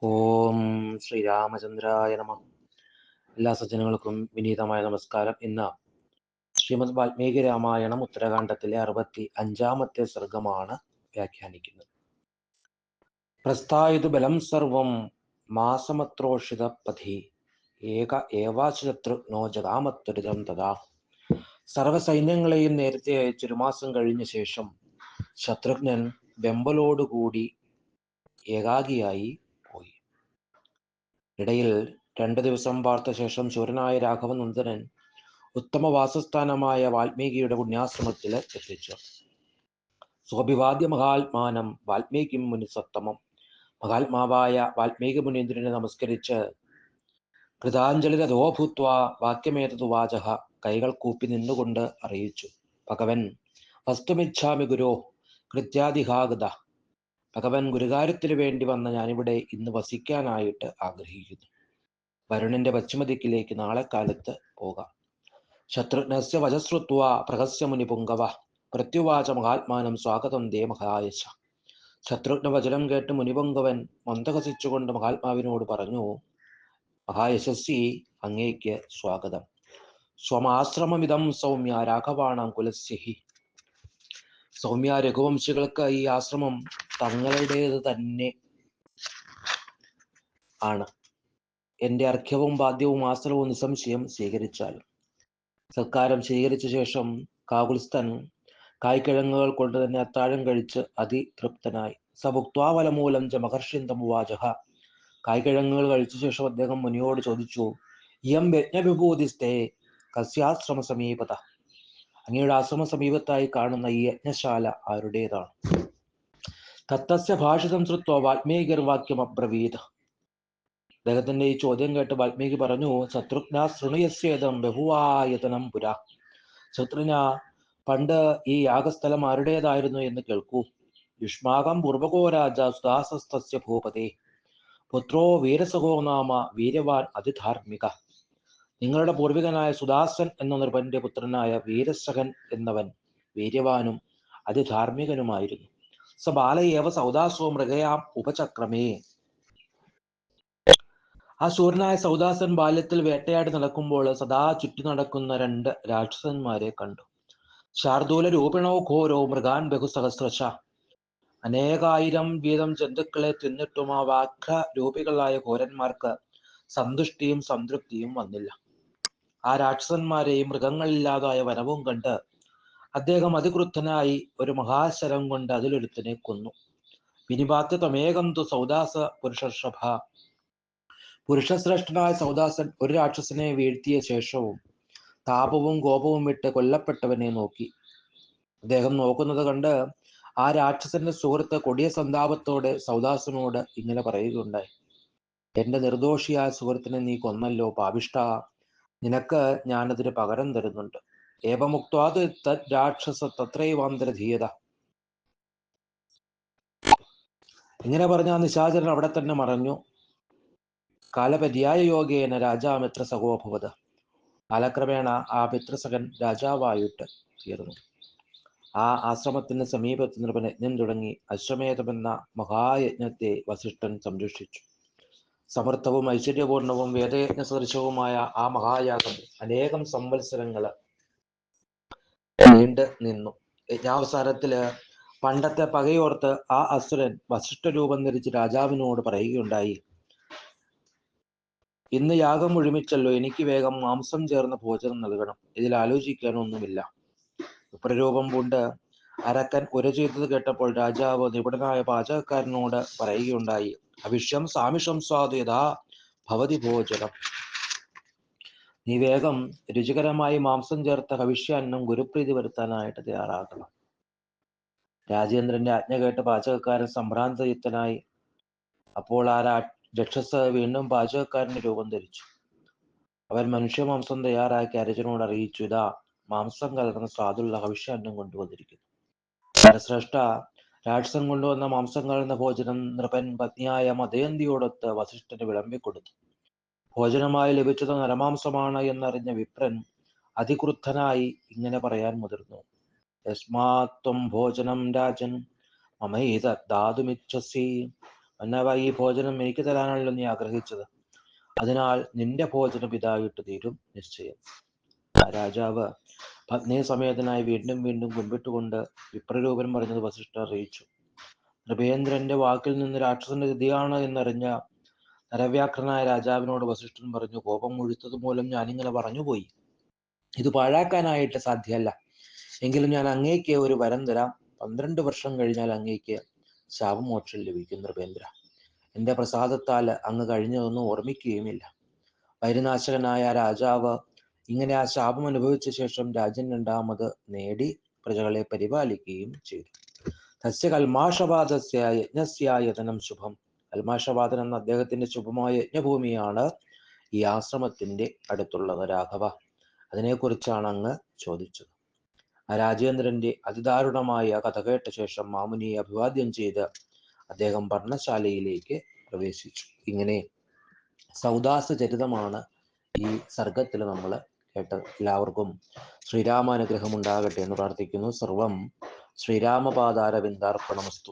ഓം ശ്രീരാമചന്ദ്രായ നമ. എല്ലാ സജ്ജനങ്ങൾക്കും വിനീതമായ നമസ്കാരം. ഇന്ന് ശ്രീമദ് വാൽമീകി രാമായണം ഉത്തരകാണ്ഡത്തിലെ 65-ാമത്തെ സർഗമാണ് വ്യാഖ്യാനിക്കുന്നത്. പ്രസ്ഥായുതു ബലം സർവം മാസമത്രോഷിത പഥി ഏക ഏവാശത്രുഘ്നോ ജഗാമത്വരിതം തഥാ. സർവസൈന്യങ്ങളെയും നേരത്തെ അയച്ചൊരു മാസം കഴിഞ്ഞ ശേഷം ശത്രുഘ്നൻ വെമ്പലോടുകൂടി ഏകാഗിയായി പോയി. ഇടയിൽ 2 ദിവസം പാർത്ത ശേഷം ശൂരനായ രാഘവനന്ദനൻ ഉത്തമ വാസസ്ഥാനമായ വാൽമീകിയുടെ പുണ്യാശ്രമത്തിൽ എത്തിച്ചു. സ്വാഭിവാദ്യ മഹാത്മാനം വാൽമീകി മുനിസത്തമം. മഹാത്മാവായ വാൽമീകി മുനീന്ദ്രനെ നമസ്കരിച്ച് കൃതാഞ്ജലിരഥോ ഭൂത്വാ വാക്യമേതതുവാചഃ, കൈകൾ കൂപ്പി നിന്നുകൊണ്ട് അറിയിച്ചു. ഭഗവൻ വസ്തുമിച്ഛാമി ഗുരോ കൃത്യാദിഹാഗത. ഭഗവൻ ഗുരുകാര്യത്തിനു വേണ്ടി വന്ന ഞാനിവിടെ ഇന്ന് വസിക്കാനായിട്ട് ആഗ്രഹിക്കുന്നു. വരുണന്റെ പശ്ചിമദിക്കിലേക്ക് നാളെ കാലത്ത് പോകാം. ശത്രുഘ്നസ്യ വചശ്രുത്വാ പ്രഹസ്യ മുനിപുങ്കവ പ്രത്യുവാച മഹാത്മാനം സ്വാഗതം ദേ മഹായശ. ശത്രുഘ്ന വചനം കേട്ട് മുനിപുങ്കവൻ മന്ദഹസിച്ചുകൊണ്ട് മഹാത്മാവിനോട് പറഞ്ഞു, മഹായശസ്വി, അങ്ങേക്ക് സ്വാഗതം. സ്വമാശ്രമമിതം സൗമ്യ രാഘവാണാം കുലസ്യഹി. സൗമ്യ, രഘുവംശികൾക്ക് ഈ ആശ്രമം തങ്ങളുടേത് തന്നെ ആണ്. എന്റെ അർഘ്യവും പാദ്യവും ആശ്രമവും നിസ്സംശയം സ്വീകരിച്ചാലും. സൽക്കാരം സ്വീകരിച്ച ശേഷം കാകുൽസ്ഥൻ കായ്ക്കിഴങ്ങുകൾ കൊണ്ട് തന്നെ അത്താഴം കഴിച്ച് അതിതൃപ്തനായി. സഭുക്വാഫലമൂലം ച മഹർഷിന്തമുവാചഃ. കായ്ക്കിഴങ്ങുകൾ കഴിച്ച ശേഷം അദ്ദേഹം മുനിയോട് ചോദിച്ചു, ഇയം യജ്ഞവിഭൂതിസ്തേ കസ്യാശ്രമ സമീപത. അങ്ങയുടെ ആശ്രമ സമീപത്തായി കാണുന്ന ഈ യജ്ഞശാല ആരുടേതാണ്? തത്തസ്യ ഭാഷിതം ശ്രുത്വാ വാൽമീകിർവാക്യം അബ്രവീത്. അദ്ദേഹത്തിന്റെ ഈ ചോദ്യം കേട്ട് വാൽമീകി പറഞ്ഞു, ശത്രുഘ്ന ശൃണുയസ്യേദം ബഹുവായതനം പുരാ. ശത്രുഘ്ന, പണ്ട് ഈ യാഗസ്ഥലം ആരുടേതായിരുന്നു എന്ന് കേൾക്കൂ. യുഷ്മാകം പൂർവകോ രാജ സുദാസസ്തസ്യ ഭൂപതേ. പുത്രോ വീരസഹോ നാമ വീര്യവാൻ അതിധാർമ്മിക. നിങ്ങളുടെ പൂർവികനായ സുദാസൻ എന്ന നൃപന്റെ പുത്രനായ വീരസഹൻ എന്നവൻ വീര്യവാനും അതിധാർമ്മികനുമായിരുന്നു. സ ബാലയേവ സൗദാസോ മൃഗയാം ഉപചക്രമേ. ആ ശൂരനായ സൗദാസൻ ബാല്യത്തിൽ വേട്ടയാടി നടക്കുമ്പോൾ സദാ ചുറ്റി നടക്കുന്ന 2 രാക്ഷസന്മാരെ കണ്ടു. ശാർദൂല രൂപിണോ ഘോരോ മൃഗാൻ ബഹുസഹസ്രശ. അനേകായിരം വീതം ജന്തുക്കളെ തിന്നിട്ടും ആ വാഘ്ര രൂപികളായ ഘോരന്മാർക്ക് സന്തുഷ്ടിയും സംതൃപ്തിയും വന്നില്ല. ആ രാക്ഷസന്മാരെയും മൃഗങ്ങളില്ലാതായ വനവും കണ്ട് അദ്ദേഹം അതിക്രുദ്ധനായി ഒരു മഹാശരം കൊണ്ട് അതിലൊരുത്തിനെ കൊന്നു. വിനിപാത്യ തമേകം തു സൗദാസ പുരുഷർഷഭ. പുരുഷശ്രേഷ്ഠനായ സൗദാസൻ ഒരു രാക്ഷസനെ വീഴ്ത്തിയ ശേഷവും താപവും കോപവും വിട്ട് കൊല്ലപ്പെട്ടവനെ നോക്കി. അദ്ദേഹം നോക്കുന്നത് കണ്ട് ആ രാക്ഷസന്റെ സുഹൃത്ത് കൊടിയ സന്താപത്തോടെ സൗദാസനോട് ഇങ്ങനെ പറയുകയുണ്ടായി, എന്റെ നിർദോഷിയായ സുഹൃത്തിനെ നീ കൊന്നല്ലോ പാപിഷ്ട. നിനക്ക് ഞാനതിന് പകരം തരുന്നുണ്ട്. ഏവമുക്ത്വാത് തദ് രാക്ഷസ തത്രൈവാന്തരധീയത. ഇങ്ങനെ പറഞ്ഞ ആ നിശാചരൻ അവിടെ തന്നെ മറഞ്ഞു. കാലപര്യായ യോഗേന രാജാമിത്ര സഹോഭവത്. കാലക്രമേണ ആ പിതൃസഖൻ രാജാവായിട്ട് തീർന്നു. ആ ആശ്രമത്തിന് സമീപത്ത് നൃപൻ യജ്ഞം തുടങ്ങി. അശ്വമേധമെന്ന മഹായജ്ഞത്തെ വസിഷ്ഠൻ സംരക്ഷിച്ചു. സമർത്ഥവും ഐശ്വര്യപൂർണവും വേദയജ്ഞ സദൃശവുമായ ആ മഹായാഗം അനേകം സംവത്സരങ്ങൾ നീണ്ടു നിന്നു. യജ്ഞാവസാനത്തില് പണ്ടത്തെ പകയോർത്ത് ആ അസുരൻ വസിഷ്ഠ രൂപം ധരിച്ച് രാജാവിനോട് പറയുകയുണ്ടായി, ഇന്ന് യാഗം ഒഴിമിച്ചല്ലോ, എനിക്ക് വേഗം മാംസം ചേർന്ന ഭോജനം നൽകണം. ഇതിൽ ആലോചിക്കാനൊന്നുമില്ല. വിപ്രരൂപം പൂണ്ട് അരക്കൻ ഉര ചെയ്തത് കേട്ടപ്പോൾ രാജാവ് നിപുണനായ പാചകക്കാരനോട് പറയുകയുണ്ടായി, അവിഷ്യം സാമിഷം സ്വാദു യഥാ ഭവതി ഭോജനം. നീ വേഗം രുചികരമായി മാംസം ചേർത്ത ഹവിഷ്യാന്നം ഗുരുപ്രീതി വരുത്താനായിട്ട് തയ്യാറാക്കണം. രാജേന്ദ്രന്റെ ആജ്ഞ കേട്ട് പാചകക്കാരൻ സംഭ്രാന്തയുക്തനായി. അപ്പോൾ ആ രക്ഷസ് വീണ്ടും പാചകക്കാരന്റെ രൂപം ധരിച്ചു. അവൻ മനുഷ്യമാംസം തയ്യാറാക്കി അരജനോട് അറിയിച്ചു, ഇതാ മാംസം കലർന്ന സ്വാദുള്ള ഹവിഷ്യാന്നം കൊണ്ടുവന്നിരിക്കുന്നു. ശ്രേഷ്ഠ, രാക്ഷസൻ കൊണ്ടുവന്ന മാംസം കലർന്ന ഭോജനം നൃപൻ പത്നിയായ മദയന്തിയോടൊത്ത് വസിഷ്ഠന് വിളമ്പിക്കൊടുത്തു. ഭോജനമായി ലഭിച്ചത് നരമാംസമാണ് എന്നറിഞ്ഞ വിപ്രൻ അതിക്രുദ്ധനായി ഇങ്ങനെ പറയാൻ മുതിർന്നു, യസ്മാത്വം ഭോജനം രാജൻ മമൈതദാതുമിച്ഛസി. മന്നവ, ഈ ഭോജനം എനിക്ക് തരാനാണല്ലോ നീ ആഗ്രഹിച്ചത്. അതിനാൽ നിന്റെ ഭോജനം ഇതായിട്ട് തീരും നിശ്ചയം. ആ രാജാവ് പത്നി സമേതനായി വീണ്ടും വീണ്ടും കുമ്പിട്ടുകൊണ്ട് വിപ്രരൂപൻ പറഞ്ഞത് വസിഷ്ഠർ അറിയിച്ചു. നൃപേന്ദ്രന്റെ വാക്കിൽ നിന്ന് രാക്ഷസന്റെ ഗതിയാണ് എന്നറിഞ്ഞ നരവ്യാഘ്രനായ രാജാവിനോട് വസിഷ്ഠൻ പറഞ്ഞു, കോപം മുഴുത്തത് മൂലം ഞാനിങ്ങനെ പറഞ്ഞുപോയി. ഇത് പാഴാക്കാനായിട്ട് സാധ്യമല്ല. എങ്കിലും ഞാൻ അങ്ങേക്ക് ഒരു വരം തരാം. 12 വർഷം കഴിഞ്ഞാൽ അങ്ങേക്ക് ശാപമോക്ഷം ലഭിക്കും നൃപേന്ദ്ര. എന്റെ പ്രസാദത്താൽ അങ്ങ് കഴിഞ്ഞതൊന്നും ഓർമ്മിക്കുകയുമില്ല. വൈരനാശകനായ രാജാവ് ഇങ്ങനെ ആ ശാപം അനുഭവിച്ച ശേഷം രാജ്യം രണ്ടാമത് നേടി പ്രജകളെ പരിപാലിക്കുകയും ചെയ്തു. തസ്യ കൽമാഷവാദസ്യ യജ്ഞസ്യായതനം ശുഭം. കൽമാഷവാദൻ എന്ന അദ്ദേഹത്തിന്റെ ശുഭമായ യജ്ഞഭൂമിയാണ് ഈ ആശ്രമത്തിന്റെ അടുത്തുള്ളത് രാഘവ. അതിനെക്കുറിച്ചാണ് അങ്ങ് ചോദിച്ചത്. ആ രാജേന്ദ്രന്റെ അതിദാരുണമായ കഥ കേട്ട ശേഷം മാമുനിയെ അഭിവാദ്യം ചെയ്ത് അദ്ദേഹം പർണശാലയിലേക്ക് പ്രവേശിച്ചു. ഇങ്ങനെ സൗദാസ ചരിതമാണ് ഈ സർഗത്തിൽ നമ്മൾ കേട്ടത്. എല്ലാവർക്കും ശ്രീരാമാനുഗ്രഹം ഉണ്ടാകട്ടെ എന്ന് പ്രാർത്ഥിക്കുന്നു. സർവം ശ്രീരാമപാദാരവിന്ദാർപ്പണമസ്തു.